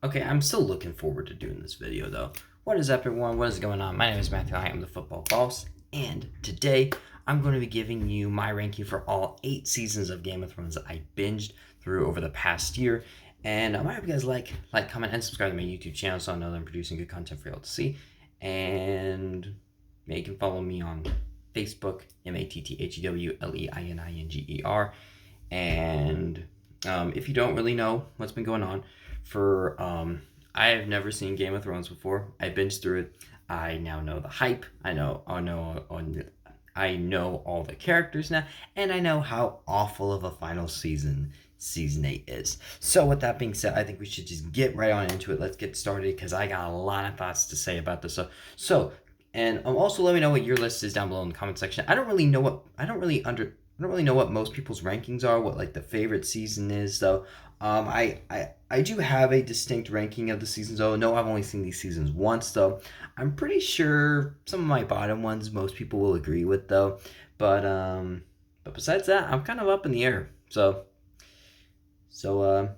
Okay, I'm still looking forward to doing this video though. What is up, everyone? What is going on? My name is Matthew. I am the football boss, and today I'm going to be giving you my ranking for all 8 seasons of Game of Thrones that I binged through over the past year. And I hope you guys like, comment, and subscribe to my YouTube channel so I know that I'm producing good content for y'all to see. And you can follow me on Facebook, MattheWleininger. And if you don't really know what's been going on, I have never seen Game of Thrones before. I binged through it. I now know the hype. I know all the characters now, and I know how awful of a final season 8 is. So with that being said, I think we should just get right on into it. Let's get started because I got a lot of thoughts to say about this. And also let me know what your list is down below in the comment section. I don't really know what most people's rankings are, what like the favorite season is though. I do have a distinct ranking of the seasons though. No, I've only seen these seasons once though. I'm pretty sure some of my bottom ones most people will agree with though. But besides that, I'm kind of up in the air. So yeah.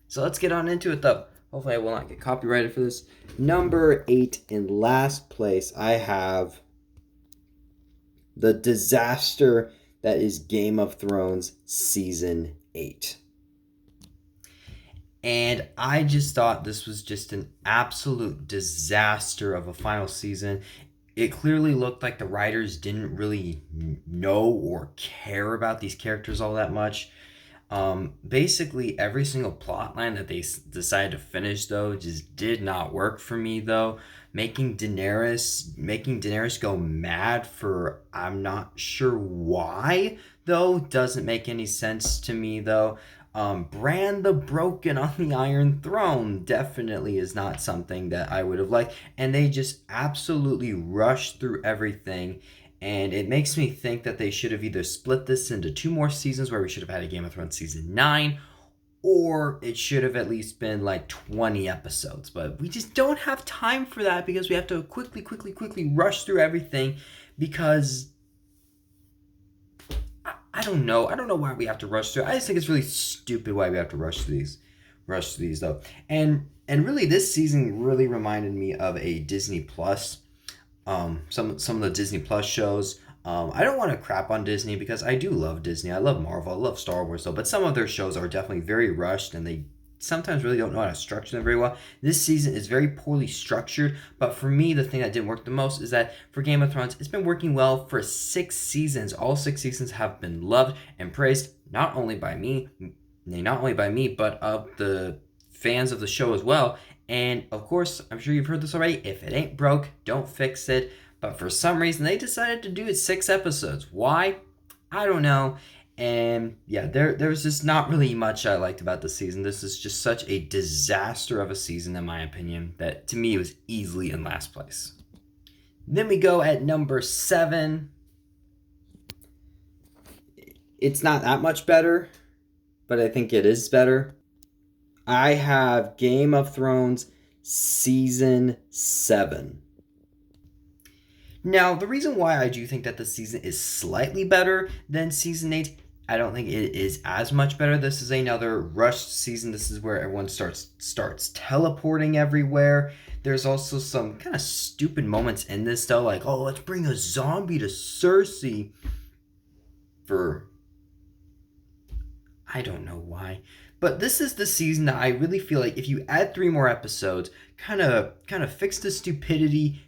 So let's get on into it though. Hopefully I will not get copyrighted for this. Number 8 in last place, I have the disaster that is Game of Thrones Season 8. And I just thought this was just an absolute disaster of a final season. It clearly looked like the writers didn't really know or care about these characters all that much. Basically, every single plot line that they decided to finish, though, just did not work for me, though. Making Daenerys go mad for I'm not sure why, though, doesn't make any sense to me, though. Bran the Broken on the Iron Throne definitely is not something that I would have liked, and they just absolutely rushed through everything. And it makes me think that they should have either split this into 2 more seasons where we should have had a Game of Thrones season 9, or it should have at least been like 20 episodes. But we just don't have time for that because we have to quickly rush through everything because I don't know. I don't know why we have to rush through. I just think it's really stupid why we have to rush through these though. And really this season really reminded me of a Disney Plus, some of the Disney Plus shows. I don't want to crap on Disney because I do love Disney. I love Marvel. I love Star Wars though, but some of their shows are definitely very rushed and they sometimes really don't know how to structure them very well. This season is very poorly structured, but for me, the thing that didn't work the most is that for Game of Thrones, it's been working well for 6 seasons. All 6 seasons have been loved and praised, not only by me, but of the fans of the show as well. And of course, I'm sure you've heard this already. If it ain't broke, don't fix it. But for some reason, they decided to do it 6 episodes. Why? I don't know. And yeah, there's just not really much I liked about the season. This is just such a disaster of a season, in my opinion, that to me it was easily in last place. Then we go at number 7. It's not that much better, but I think it is better. I have Game of Thrones Season 7. Now, the reason why I do think that the season is slightly better than Season 8, I don't think it is as much better. This is another rushed season. This is where everyone starts teleporting everywhere. There's also some kind of stupid moments in this, though, like, oh, let's bring a zombie to Cersei for I don't know why. But this is the season that I really feel like if you add 3 more episodes, kind of fix the stupidity,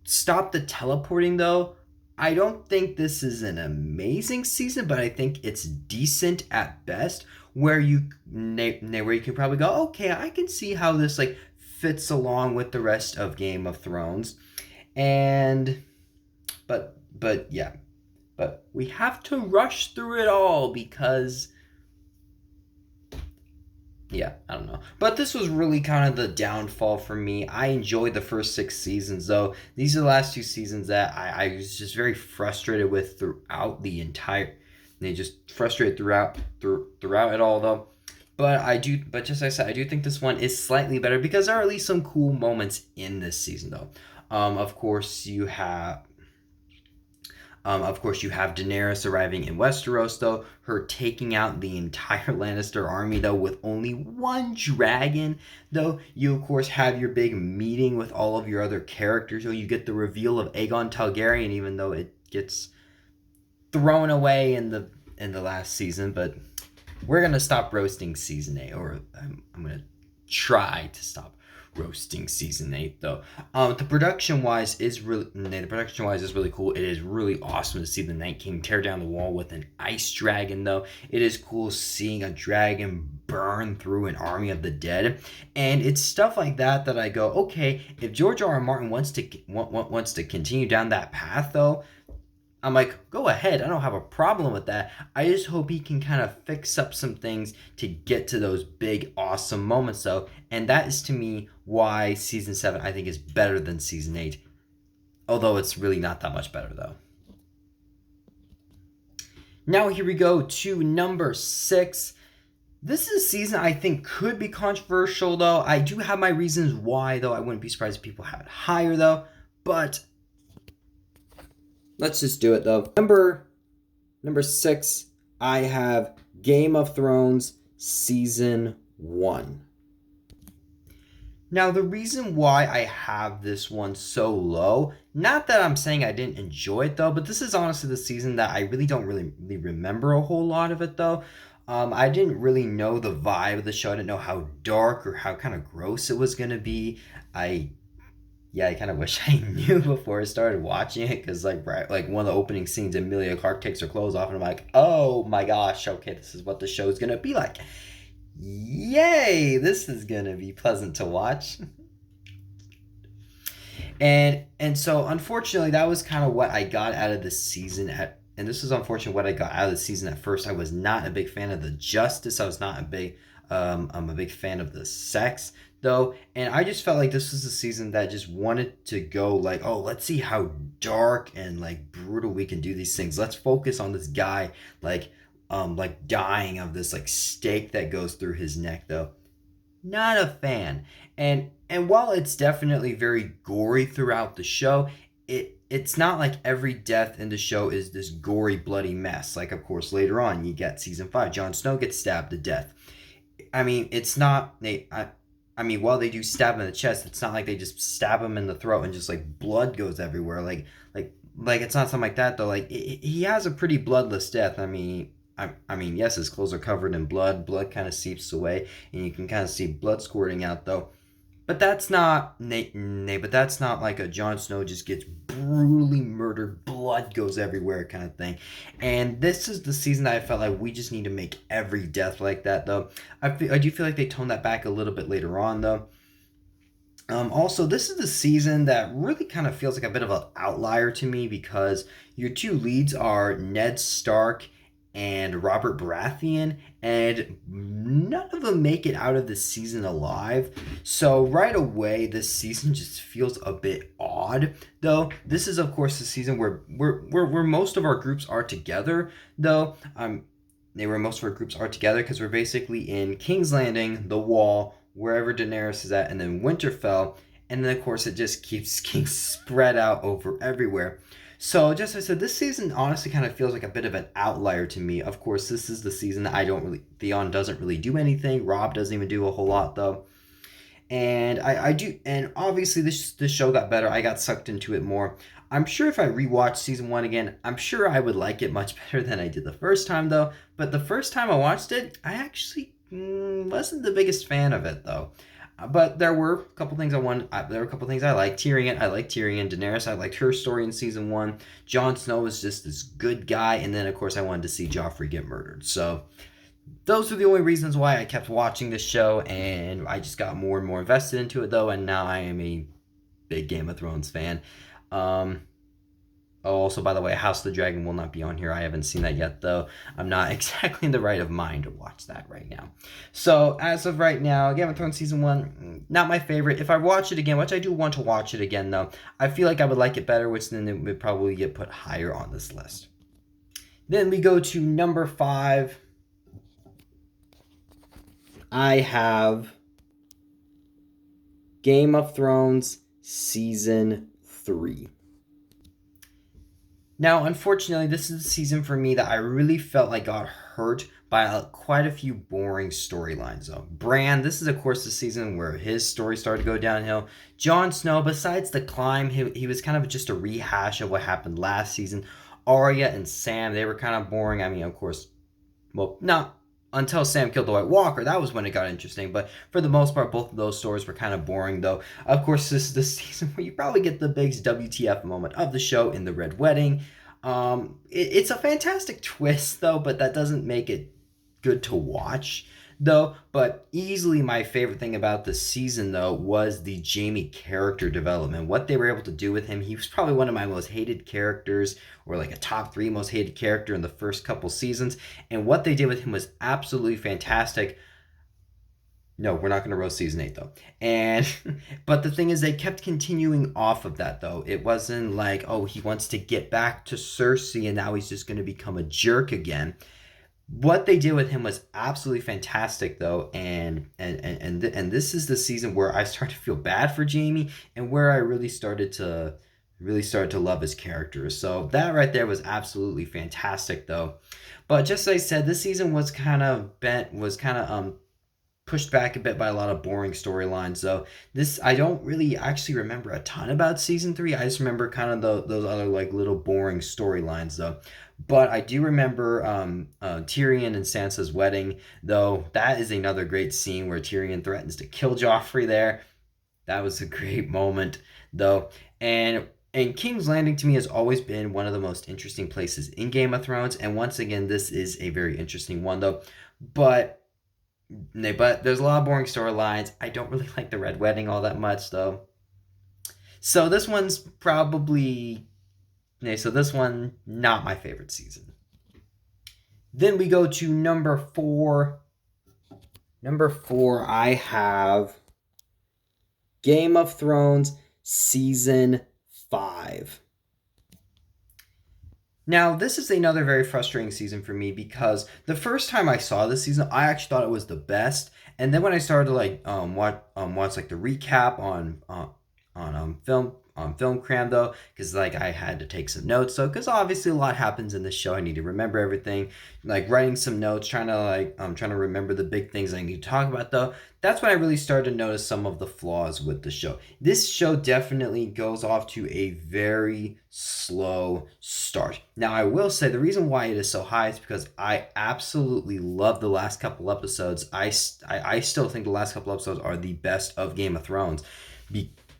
stop the teleporting though. I don't think this is an amazing season, but I think it's decent at best. Where you can probably go, okay, I can see how this like fits along with the rest of Game of Thrones, and but yeah, but we have to rush through it all because yeah, I don't know. But this was really kind of the downfall for me. I enjoyed the first 6 seasons, though. These are the last 2 seasons that I was just very frustrated with throughout the entire. They just frustrated throughout it all, though. But just like I said, I do think this one is slightly better because there are at least some cool moments in this season, though. Of course, you have Of course, you have Daenerys arriving in Westeros, though, her taking out the entire Lannister army, though, with only one dragon. Though, you, of course, have your big meeting with all of your other characters. So you get the reveal of Aegon Targaryen, even though it gets thrown away in the last season. But we're going to stop roasting Season 8, or I'm going to try to stop roasting Season 8 though. The production wise is really cool. It is really awesome to see the Night King tear down the wall with an ice dragon though. It is cool seeing a dragon burn through an army of the dead, and it's stuff like that that I go, okay, if George R. R. Martin wants to continue down that path though, I'm like, go ahead. I don't have a problem with that. I just hope he can kind of fix up some things to get to those big, awesome moments, though. And that is, to me, why Season 7, I think, is better than Season 8. Although it's really not that much better, though. Now, here we go to number 6. This is a season I think could be controversial, though. I do have my reasons why, though. I wouldn't be surprised if people have it higher, though. But let's just do it, though. Number 6, I have Game of Thrones Season 1. Now, the reason why I have this one so low, not that I'm saying I didn't enjoy it, though, but this is honestly the season that I really don't really remember a whole lot of it, though. I didn't really know the vibe of the show. I didn't know how dark or how kind of gross it was going to be. I kind of wish I knew before I started watching it, because like one of the opening scenes, Emilia Clarke takes her clothes off, and I'm like, oh my gosh, okay, this is what the show's gonna be like. Yay, this is gonna be pleasant to watch. And so unfortunately, that was kind of what I got out of the season and this was unfortunate what I got out of the season at first. I was not a big fan of the justice. I was not I'm a big fan of the sex though, and I just felt like this was a season that just wanted to go like, oh, let's see how dark and like brutal we can do these things. Let's focus on this guy like dying of this like stake that goes through his neck though. Not a fan. And while it's definitely very gory throughout the show, it's not like every death in the show is this gory, bloody mess. Like, of course, later on, you get season 5, Jon Snow gets stabbed to death. I mean, it's not I mean, while they do stab him in the chest, it's not like they just stab him in the throat and just like blood goes everywhere. Like it's not something like that though. Like he has a pretty bloodless death. I mean, yes, his clothes are covered in blood. Blood kind of seeps away, and you can kind of see blood squirting out though. But that's not but that's not like a Jon Snow just gets brutally murdered, blood goes everywhere kind of thing. And this is the season that I felt like we just need to make every death like that though. I do feel like they toned that back a little bit later on though. Also, this is the season that really kind of feels like a bit of an outlier to me, because your two leads are Ned Stark and Robert Baratheon, and none of them make it out of this season alive. So right away, this season just feels a bit odd. Though this is, of course, the season where most of our groups are together. Though most of our groups are together because we're basically in King's Landing, the Wall, wherever Daenerys is at, and then Winterfell, and then of course it just keeps getting spread out over everywhere. So just as I said, this season honestly kind of feels like a bit of an outlier to me. Of course, this is the season that Theon doesn't really do anything. Robb doesn't even do a whole lot though. And I do, and obviously this show got better. I got sucked into it more. I'm sure if I rewatched season 1 again, I'm sure I would like it much better than I did the first time though. But the first time I watched it, I actually wasn't the biggest fan of it though. But there were a couple things I liked. I liked Tyrion. Daenerys, I liked her story in season 1. Jon Snow was just this good guy, and then of course I wanted to see Joffrey get murdered. So those are the only reasons why I kept watching this show, and I just got more and more invested into it though, and now I am a big Game of Thrones fan. Also, by the way, House of the Dragon will not be on here. I haven't seen that yet, though. I'm not exactly in the right of mind to watch that right now. So, as of right now, Game of Thrones Season 1, not my favorite. If I watch it again, which I do want to watch it again, though, I feel like I would like it better, which then it would probably get put higher on this list. Then we go to number 5. I have Game of Thrones Season 3. Now, unfortunately, this is the season for me that I really felt like got hurt by quite a few boring storylines. Though Bran, this is of course the season where his story started to go downhill. Jon Snow, besides the climb, he was kind of just a rehash of what happened last season. Arya and Sam, they were kind of boring. I mean, of course, well, not until Sam killed the White Walker. That was when it got interesting. But for the most part, both of those stories were kind of boring, though. Of course, this is the season where you probably get the biggest WTF moment of the show in the Red Wedding. It's a fantastic twist, though, but that doesn't make it good to watch, though. But easily my favorite thing about the season, though, was the Jaime character development. What they were able to do with him. He was probably one of my most hated characters, or like a top 3 most hated character in the first couple seasons. And what they did with him was absolutely fantastic. No, we're not going to roast season 8 though. And but the thing is, they kept continuing off of that though. It wasn't like, oh, he wants to get back to Cersei and now he's just going to become a jerk again. What they did with him was absolutely fantastic though, and this is the season where I started to feel bad for Jaime and where I really started to love his character. So that right there was absolutely fantastic though. But just as I said, this season was kind of pushed back a bit by a lot of boring storylines. So this, I don't really actually remember a ton about season 3. I just remember kind of those other like little boring storylines though. But I do remember Tyrion and Sansa's wedding, though. That is another great scene where Tyrion threatens to kill Joffrey there. That was a great moment, though. And King's Landing to me has always been one of the most interesting places in Game of Thrones. And once again, this is a very interesting one, though. But there's a lot of boring storylines. I don't really like the Red Wedding all that much, though. So this one's probably... So this one, not my favorite season. Then we go to number 4. Number 4, I have Game of Thrones Season 5. Now, this is another very frustrating season for me because the first time I saw this season, I actually thought it was the best. And then when I started to like watch like the recap on Film Cram though, because like I had to take some notes, so because obviously a lot happens in this show, I need to remember everything, like writing some notes, trying to remember the big things I need to talk about though. That's when I really started to notice some of the flaws with the show. This show definitely goes off to a very slow start. Now I will say the reason why it is so high is because I absolutely love the last couple episodes. I still think the last couple episodes are the best of Game of Thrones.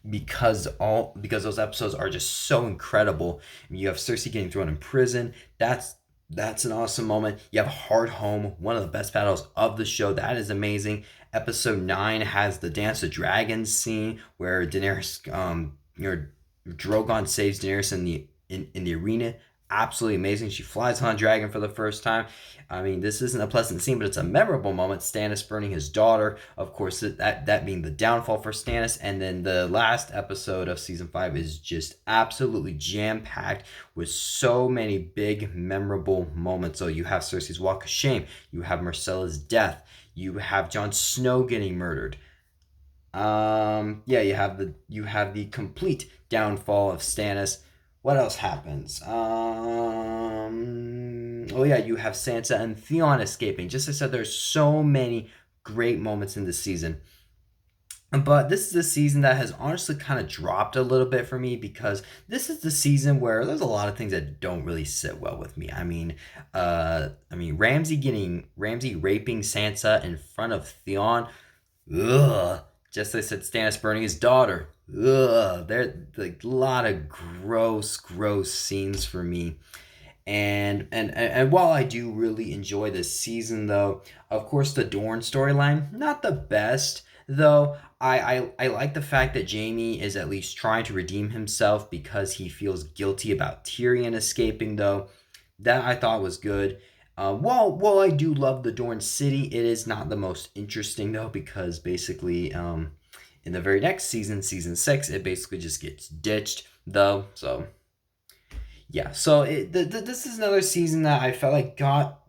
Because those episodes are just so incredible. I mean, you have Cersei getting thrown in prison. That's an awesome moment. You have Hardhome, one of the best battles of the show. That is amazing. Episode 9 has the Dance of Dragons scene where Daenerys, Drogon saves Daenerys in the arena. Absolutely amazing. She flies on a dragon for the first time. I mean, this isn't a pleasant scene, but it's a memorable moment. Stannis burning his daughter, of course, that being the downfall for Stannis. And then the last episode of season 5 is just absolutely jam-packed with so many big, memorable moments. So you have Cersei's walk of shame. You have Myrcella's death. You have Jon Snow getting murdered. You have the complete downfall of Stannis. What else happens? You have Sansa and Theon escaping. Just as I said, there's so many great moments in this season. But this is a season that has honestly kind of dropped a little bit for me because this is the season where there's a lot of things that don't really sit well with me. I mean, Ramsay raping Sansa in front of Theon. Ugh. Just as I said, Stannis burning his daughter. Ugh, there's like a lot of gross scenes for me. And while I do really enjoy this season though, of course the Dorne storyline, not the best, though. I like the fact that Jaime is at least trying to redeem himself because he feels guilty about Tyrion escaping though. That I thought was good. While I do love the Dorne city, it is not the most interesting though because basically in the very next season, season 6, it basically just gets ditched, though. So, yeah. So, this is another season that I felt like got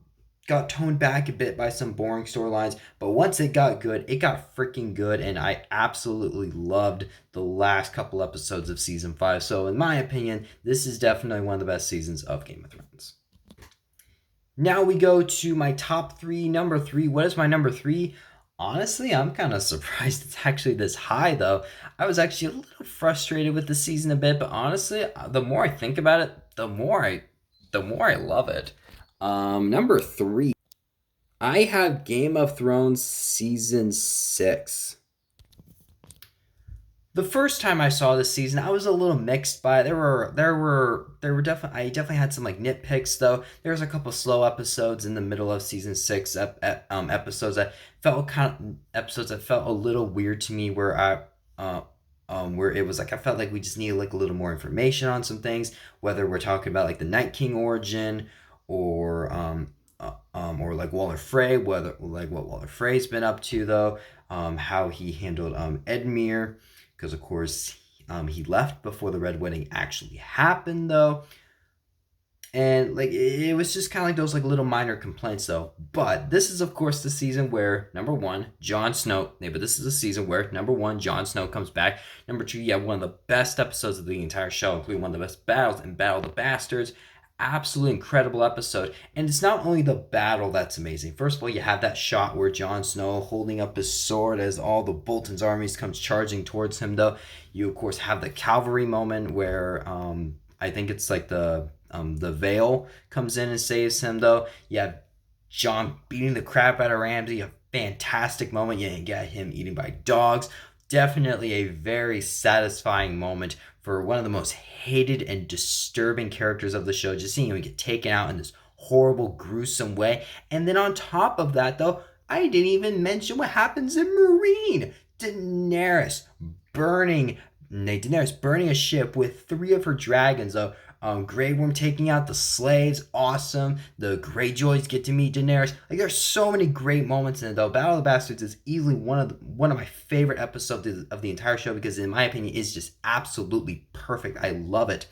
got toned back a bit by some boring storylines, but once it got good, it got freaking good, and I absolutely loved the last couple episodes of season 5. So, in my opinion, this is definitely one of the best seasons of Game of Thrones. Now we go to my top 3. Number 3. What is my number 3? Honestly, I'm kind of surprised it's actually this high, though. I was actually a little frustrated with the season a bit, but honestly, the more I think about it, the more I love it. Number 3. I have Game of Thrones season 6. The first time I saw this season, I was a little mixed by it. There were definitely, I definitely had some like nitpicks though. There was a couple slow episodes in the middle of season 6, episodes that felt a little weird to me, where it was like I felt like we just needed like a little more information on some things, whether we're talking about like the Night King origin, or like Walder Frey, whether like what Walder Frey's been up to though, how he handled Edmure, because of course he left before the Red Wedding actually happened though, and like it was just kind of like those like little minor complaints though. But this is of course the season where number 1 Jon Snow. But this is the season where number 1 Jon Snow comes back. Number 2, you have one of the best episodes of the entire show, including one of the best battles in Battle of the Bastards. Absolutely incredible episode, and it's not only the battle that's amazing. First of all, you have that shot where Jon Snow holding up his sword as all the Bolton's armies comes charging towards him though. You of course have the cavalry moment where I think it's like the Vale comes in and saves him though. You have Jon beating the crap out of Ramsay, a fantastic moment. You get him eaten by dogs. Definitely a very satisfying moment for one of the most hated and disturbing characters of the show. Just seeing him get taken out in this horrible, gruesome way. And then on top of that, though, I didn't even mention what happens in Meereen. Daenerys burning a ship with 3 of her dragons. Grey Worm taking out the slaves, awesome. The Greyjoys get to meet Daenerys. Like there's so many great moments in it though. Battle of the Bastards is easily one of my favorite episodes of the entire show, because in my opinion it's just absolutely perfect. I love it.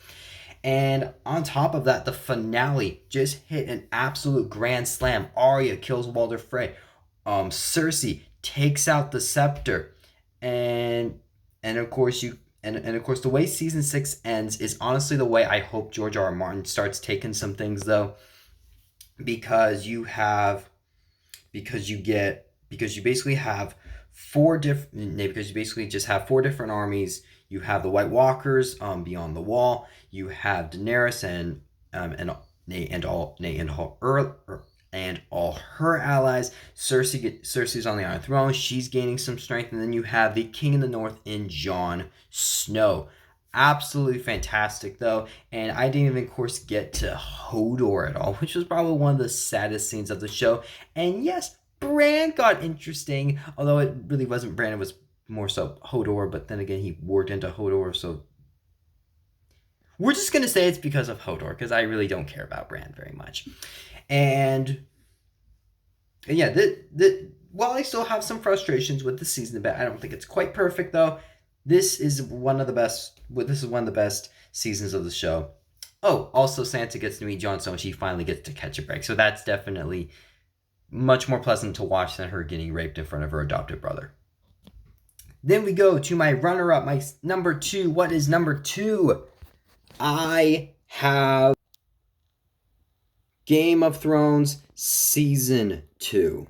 And on top of that, the finale just hit an absolute grand slam. Arya kills Walder Frey. Cersei takes out the scepter, and of course of course, the way season 6 ends is honestly the way I hope George R. R. Martin starts taking some things though, because you basically have because you basically just have 4 different armies. You have the White Walkers beyond the wall. You have Daenerys and all her allies. Cersei's on the Iron Throne. She's gaining some strength. And then you have the King in the North in Jon Snow. Absolutely fantastic, though. And I didn't even, of course, get to Hodor at all, which was probably one of the saddest scenes of the show. And yes, Bran got interesting, although it really wasn't Bran. It was more so Hodor. But then again, he warped into Hodor, so we're just going to say it's because of Hodor, because I really don't care about Bran very much. And yeah, while I still have some frustrations with the season a bit, I don't think it's quite perfect though. This is one of the best. This is one of the best seasons of the show. Oh, also Sansa gets to meet Jon Snow, and she finally gets to catch a break. So that's definitely much more pleasant to watch than her getting raped in front of her adopted brother. Then we go to my runner-up, my number 2. What is number 2? I have Game of Thrones Season 2.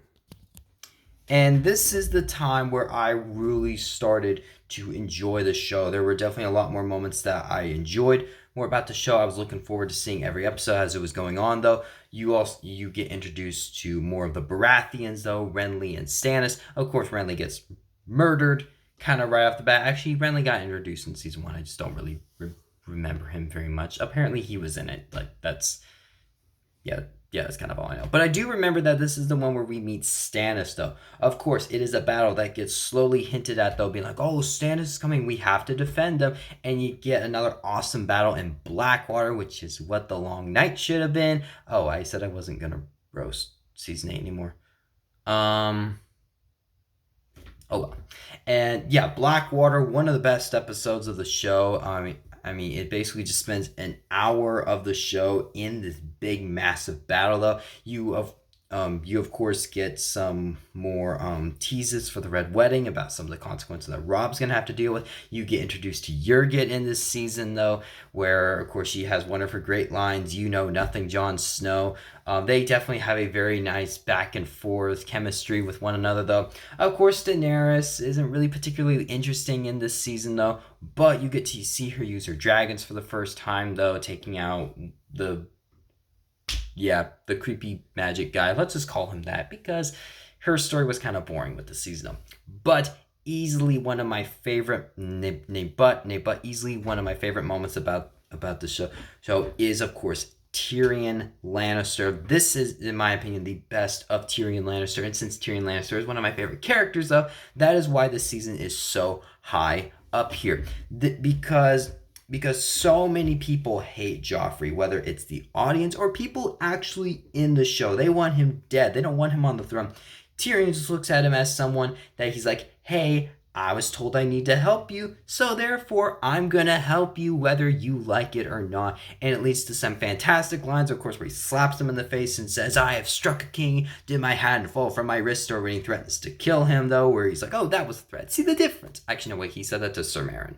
And this is the time where I really started to enjoy the show. There were definitely a lot more moments that I enjoyed more about the show. I was looking forward to seeing every episode as it was going on, though. You get introduced to more of the Baratheons, though, Renly and Stannis. Of course, Renly gets murdered kind of right off the bat. Actually, Renly got introduced in season 1. I just don't really remember him very much. Apparently, he was in it. Like, that's... Yeah, that's kind of all I know. But I do remember that this is the one where we meet Stannis, though. Of course, it is a battle that gets slowly hinted at, though, being like, oh, Stannis is coming, we have to defend him. And you get another awesome battle in Blackwater, which is what the Long Night should have been. Oh, I said I wasn't going to roast Season 8 anymore. Oh, well. And yeah, Blackwater, one of the best episodes of the show. I mean, it basically just spends an hour of the show in this big, massive battle, though. You of course get some more teases for the Red Wedding about some of the consequences that Rob's gonna have to deal with. You get introduced to Yurgit in this season though, where of course she has one of her great lines, "You know nothing, Jon Snow." They definitely have a very nice back and forth chemistry with one another though. Of course, Daenerys isn't really particularly interesting in this season though, but you get to see her use her dragons for the first time though, taking out the creepy magic guy. Let's just call him that because her story was kind of boring with the season. But easily one of my favorite easily one of my favorite moments about the show is of course Tyrion Lannister. This is, in my opinion, the best of Tyrion Lannister. And since Tyrion Lannister is one of my favorite characters, though, that is why this season is so high up here. Because so many people hate Joffrey, whether it's the audience or people actually in the show. They want him dead. They don't want him on the throne. Tyrion just looks at him as someone that he's like, hey, I was told I need to help you, so therefore I'm gonna help you whether you like it or not. And it leads to some fantastic lines, of course, where he slaps him in the face and says, I have struck a king, did my hand fall from my wrist, or when he threatens to kill him, though, where he's like, oh, that was a threat. See the difference? Actually, no, wait, he said that to Sir Meryn.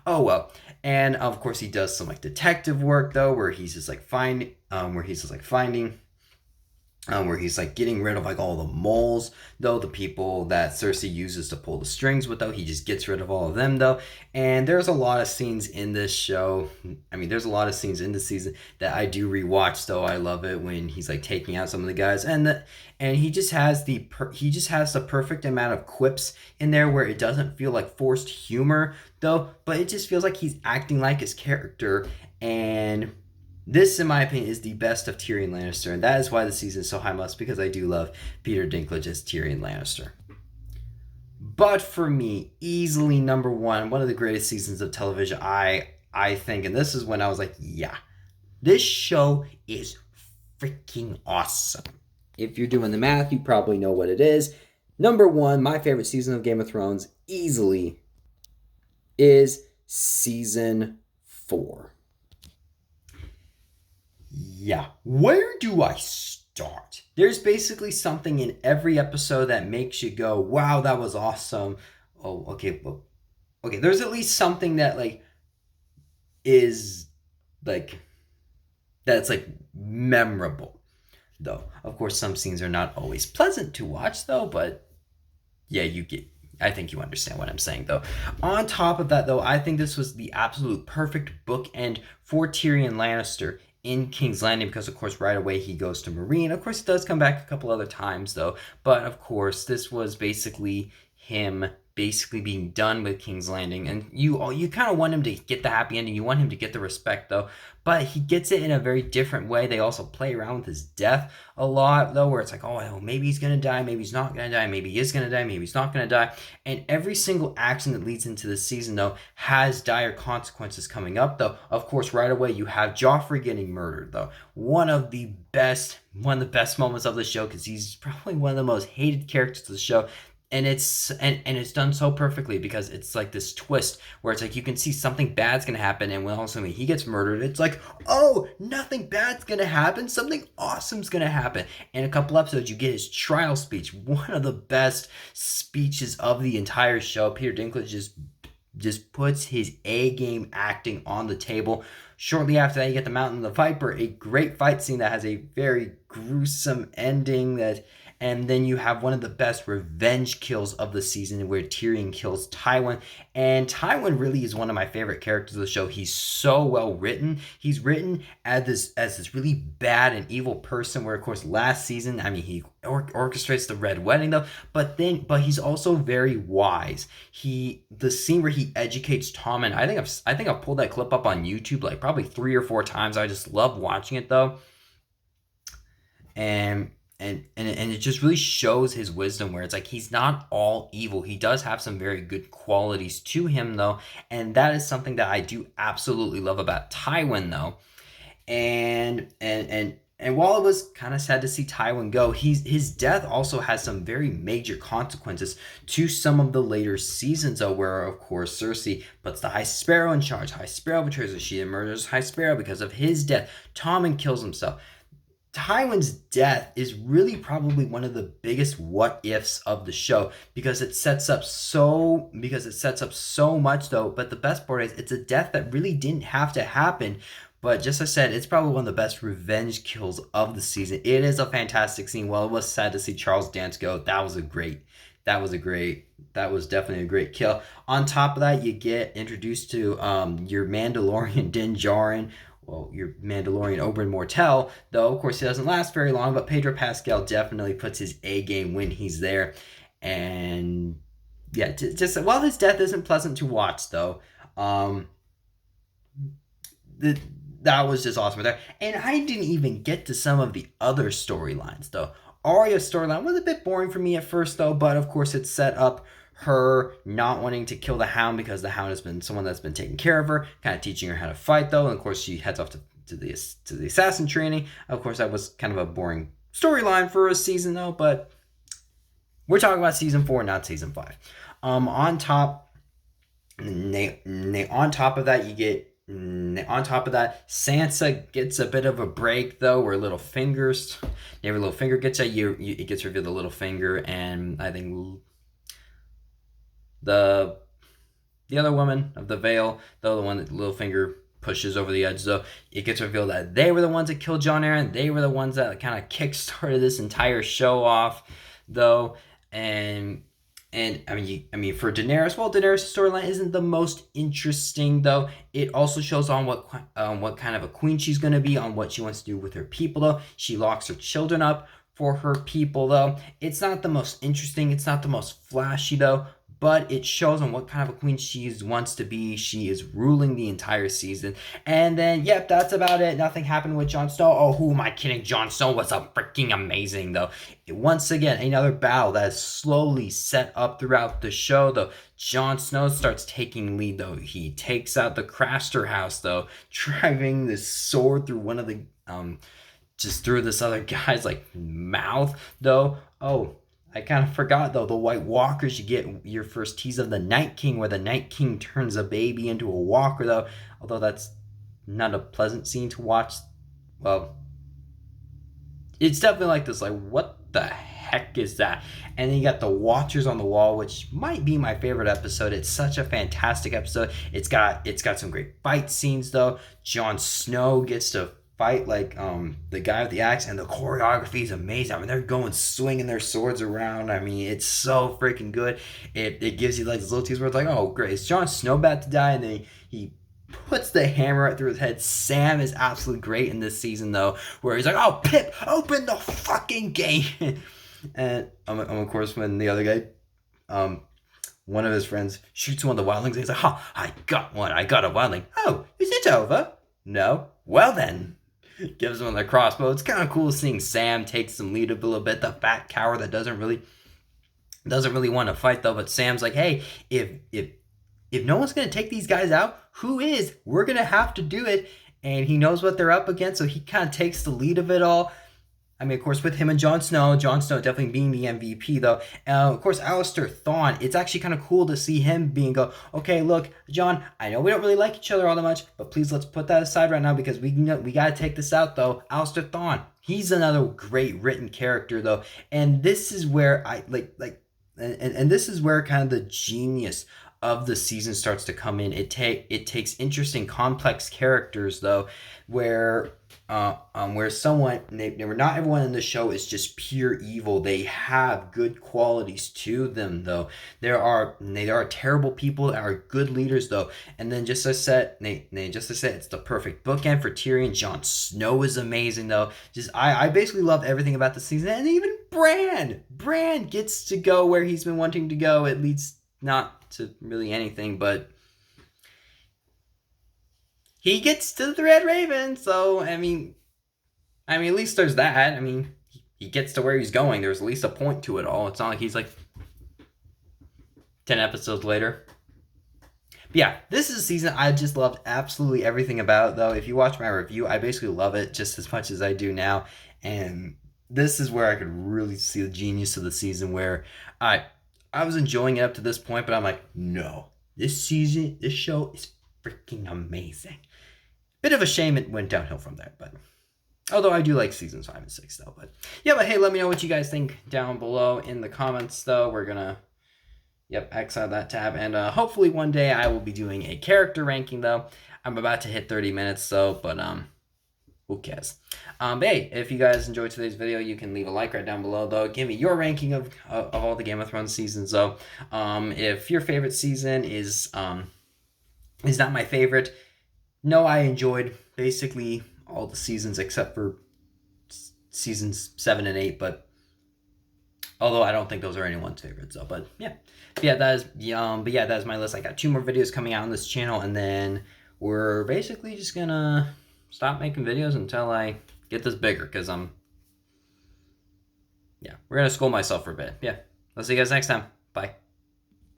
Oh well, and of course he does some like detective work though, where he's just like finding, where he's like getting rid of like all the moles though, the people that Cersei uses to pull the strings with though. He just gets rid of all of them though. And there's a lot of scenes in this show. I mean, there's a lot of scenes in the season that I do rewatch though. I love it when he's like taking out some of the guys, and he just has the perfect amount of quips in there where it doesn't feel like forced humor though, but it just feels like he's acting like his character. And this, in my opinion, is the best of Tyrion Lannister, and that is why the season is so high must, because I do love Peter Dinklage as Tyrion Lannister. But for me, easily number one of the greatest seasons of television, I think, and this is when I was like, yeah, this show is freaking awesome. If you're doing the math, you probably know what it is. Number one, my favorite season of Game of Thrones, easily, is season 4. Yeah, where do I start? There's basically something in every episode that makes you go, wow, that was awesome. Oh, okay, well, okay, there's at least something that like is like that's like memorable though. Of course, some scenes are not always pleasant to watch though, but yeah, I think you understand what I'm saying, though. On top of that, though, I think this was the absolute perfect bookend for Tyrion Lannister in King's Landing because, of course, right away he goes to Meereen. Of course, he does come back a couple other times, though. But, of course, this was basically him being done with King's Landing. And you kind of want him to get the happy ending. You want him to get the respect, though. But he gets it in a very different way. They also play around with his death a lot, though, where it's like, oh, maybe he's going to die, maybe he's not going to die, maybe he is going to die, maybe he's not going to die. And every single action that leads into this season, though, has dire consequences coming up, though. Of course, right away, you have Joffrey getting murdered, though. One of the best moments of the show, because he's probably one of the most hated characters of the show. And it's done so perfectly because it's like this twist where it's like you can see something bad's gonna happen, and when all of a sudden he gets murdered, it's like, oh, nothing bad's gonna happen, something awesome's gonna happen. In a couple episodes, you get his trial speech, one of the best speeches of the entire show. Peter Dinklage just puts his A game acting on the table. Shortly after that, you get the Mountain of the Viper, a great fight scene that has a very gruesome ending and then you have one of the best revenge kills of the season where Tyrion kills Tywin. And Tywin really is one of my favorite characters of the show. He's so well written. He's written as this really bad and evil person where, of course, last season, I mean, he orchestrates the Red Wedding, though. But he's also very wise. The scene where he educates Tommen, I think I've pulled that clip up on YouTube like probably 3 or 4 times. I just love watching it, though. And it just really shows his wisdom where it's like he's not all evil. He does have some very good qualities to him, though, and that is something that I do absolutely love about Tywin, though. And while it was kind of sad to see Tywin go, his death also has some very major consequences to some of the later seasons, though, where, of course, Cersei puts the High Sparrow in charge. High Sparrow betrays her. She murders High Sparrow because of his death. Tommen kills himself. Tywin's death is really probably one of the biggest what ifs of the show because it sets up so much though. But the best part is it's a death that really didn't have to happen. But just as I said, it's probably one of the best revenge kills of the season. It is a fantastic scene. While it was sad to see Charles Dance go, that was definitely a great kill. On top of that, you get introduced to your Mandalorian Din Djarin, well, your Mandalorian Oberyn Martell, though of course he doesn't last very long, but Pedro Pascal definitely puts his A game when he's there. And yeah, just while his death isn't pleasant to watch though, that was just awesome there. And I didn't even get to some of the other storylines though. Arya's storyline was a bit boring for me at first though, but of course it set up her not wanting to kill the Hound because the Hound has been someone that's been taking care of her, kind of teaching her how to fight though. And of course she heads off to the assassin training. Of course that was kind of a boring storyline for a season though, but we're talking about season 4, not season 5. On top of that, you get on top of that, Sansa gets a bit of a break though, where every little finger gets it gets revealed a little finger, and I think the other woman of the Vale, though, the one that Littlefinger pushes over the edge, though, it gets revealed that they were the ones that killed Jon Arryn. They were the ones that kind of kickstarted this entire show off, though, and I mean, for Daenerys, well, Daenerys' storyline isn't the most interesting, though. It also shows on what kind of a queen she's going to be, on what she wants to do with her people, though. She locks her children up for her people, though. It's not the most interesting. It's not the most flashy, though. But it shows on what kind of a queen she wants to be. She is ruling the entire season. And then, yep, that's about it. Nothing happened with Jon Snow. Oh, who am I kidding? Jon Snow was a freaking amazing, though. Once again, another battle that is slowly set up throughout the show, though. Jon Snow starts taking lead, though. He takes out the Craster house, though, driving this sword through one of the, just through this other guy's, like, mouth, though. Oh, I kind of forgot, though, the White Walkers, you get your first tease of the Night King, where the Night King turns a baby into a walker, though. Although that's not a pleasant scene to watch. Well, it's definitely like this, like, what the heck is that? And then you got the Watchers on the Wall, which might be my favorite episode. It's such a fantastic episode. It's got some great fight scenes, though. Jon Snow gets to fight like the guy with the axe, and the choreography is amazing. I mean, they're going swinging their swords around. I mean, it's so freaking good. It gives you like this little tease where it's like, oh great, is Jon Snow about to die? And then he puts the hammer right through his head. Sam is absolutely great in this season though, where he's like, oh Pip, open the fucking gate. And of course when the other guy, one of his friends shoots one of the wildlings, and he's like, I got a wildling. Oh, is it over? No. Well then. Gives him the crossbow. It's kind of cool seeing Sam take some lead a little bit. The fat coward that doesn't really want to fight though. But Sam's like, hey, if no one's gonna take these guys out, who is? We're gonna have to do it. And he knows what they're up against, so he kind of takes the lead of it all. I mean, of course, with him and Jon Snow definitely being the MVP, though. Of course, Alliser Thawne, it's actually kind of cool to see him okay, look, Jon, I know we don't really like each other all that much, but please let's put that aside right now because we got to take this out, though. Alliser Thawne, he's another great written character, though. And this is where I, and this is where kind of the genius of the season starts to come in. It takes interesting, complex characters, though, where someone not everyone in the show is just pure evil. They have good qualities to them, though. There are terrible people that are good leaders, though. And then just as I said, it's the perfect bookend for Tyrion. Jon Snow is amazing, though. I basically love everything about the season, and even Bran gets to go where he's been wanting to go. It leads not to really anything, but he gets to the Red Raven, so I mean at least there's that. I mean, he gets to where he's going. There's at least a point to it all. It's not like he's like 10 episodes later. But yeah, this is a season I just loved absolutely everything about it, though. If you watch my review, I basically love it just as much as I do now, and this is where I could really see the genius of the season, where I was enjoying it up to this point, but I'm like, no, this show is freaking amazing. Bit of a shame it went downhill from there, but Although I do like seasons 5 and 6 though. But yeah, but hey, let me know what you guys think down below in the comments though. We're gonna X out that tab, and hopefully one day I will be doing a character ranking though. I'm about to hit 30 minutes though, but who cares? But hey, if you guys enjoyed today's video, you can leave a like right down below though. Give me your ranking of all the Game of Thrones seasons though. If your favorite season is not my favorite, no, I enjoyed basically all the seasons except for seasons 7 and 8, but although I don't think those are anyone's favorites though. But yeah, that is my list. I got 2 more videos coming out on this channel, and then we're basically just gonna stop making videos until I get this bigger, because we're gonna school myself for a bit. Yeah, I'll see you guys next time. Bye.